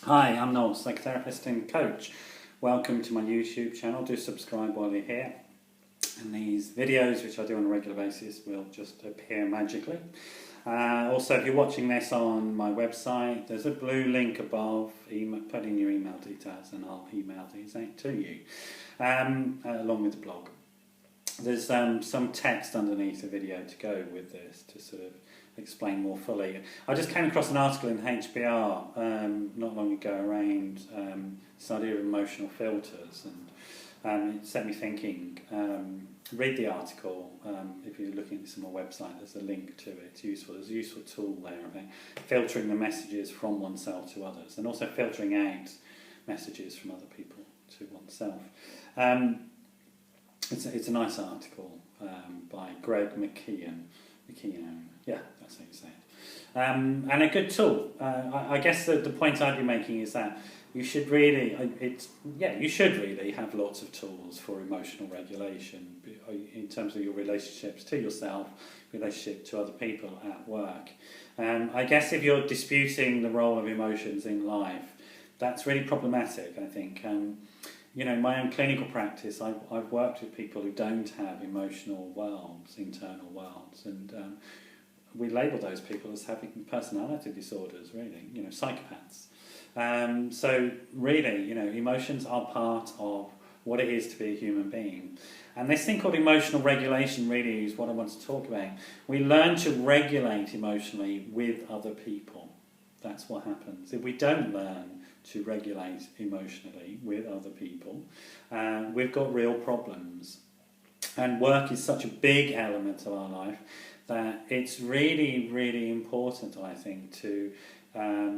Hi, I'm Noel, psychotherapist and coach. Welcome to my YouTube channel. Do subscribe while you're here. And these videos, which I do on a regular basis, will just appear magically. Also, if you're watching this on my website, there's a blue link above. Put in your email details and I'll email these out to you, along with the blog. There's some text underneath the video to go with this to sort of explain more fully. I just came across an article in HBR not long ago around this idea of emotional filters, and it set me thinking. Read the article. If you're looking at this on my website, there's a link to it. It's useful. There's a useful tool there about filtering the messages from oneself to others, and also filtering out messages from other people to oneself. It's a nice article by McKeown. Yeah, that's how you say it. And a good tool. I guess the point I'd be making is that you should really have lots of tools for emotional regulation in terms of your relationships to yourself, relationship to other people at work. I guess if you're disputing the role of emotions in life, that's really problematic, I think. My own clinical practice, I've worked with people who don't have emotional worlds, internal worlds, and we label those people as having personality disorders, really, psychopaths. So really, emotions are part of what it is to be a human being. And this thing called emotional regulation really is what I want to talk about. We learn to regulate emotionally with other people. That's what happens. If we don't learn to regulate emotionally with other people, we've got real problems. And work is such a big element of our life that it's really, really important, I think, to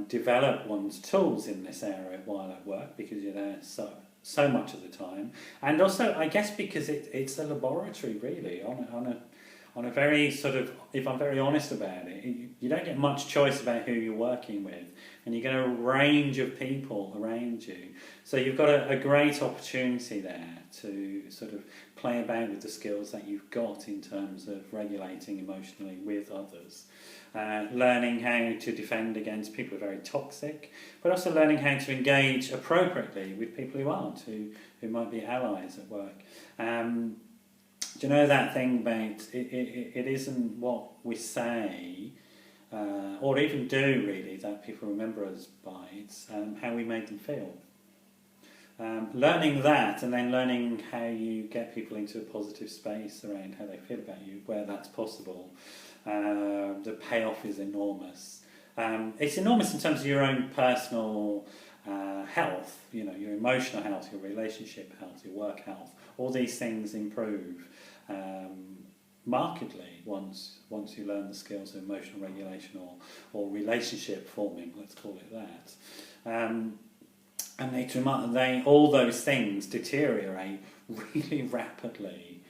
develop one's tools in this area while at work, because you're there so much of the time. And also, I guess, because it's a laboratory, really, on a very sort of, if I'm very honest about it, you don't get much choice about who you're working with, and you get a range of people around you. So you've got a great opportunity there to sort of play about with the skills that you've got in terms of regulating emotionally with others. Learning how to defend against people who are very toxic, but also learning how to engage appropriately with people who aren't, who might be allies at work. Do you know that thing about it isn't what we say or even do, really, that people remember us by, it's how we made them feel. Learning that, and then learning how you get people into a positive space around how they feel about you, where that's possible, the payoff is enormous. It's enormous in terms of your own personal health, your emotional health, your relationship health, your work health. All these things improve markedly once you learn the skills of emotional regulation or relationship forming, let's call it that. And all those things deteriorate really rapidly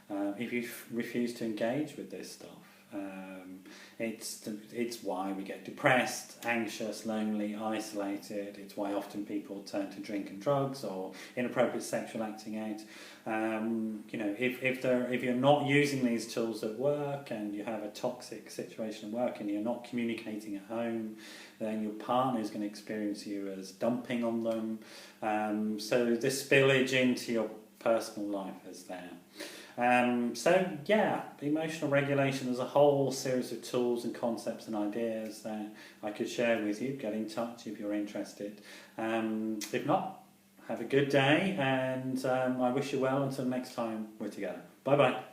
if you refuse to engage with this stuff. It's why we get depressed, anxious, lonely, isolated. It's why often people turn to drink and drugs or inappropriate sexual acting out. If you're not using these tools at work, and you have a toxic situation at work, and you're not communicating at home, then your partner is going to experience you as dumping on them. So the spillage into your personal life is there. Emotional regulation, there's a whole series of tools and concepts and ideas that I could share with you. Get in touch if you're interested. If not, have a good day, and I wish you well until next time we're together. Bye bye.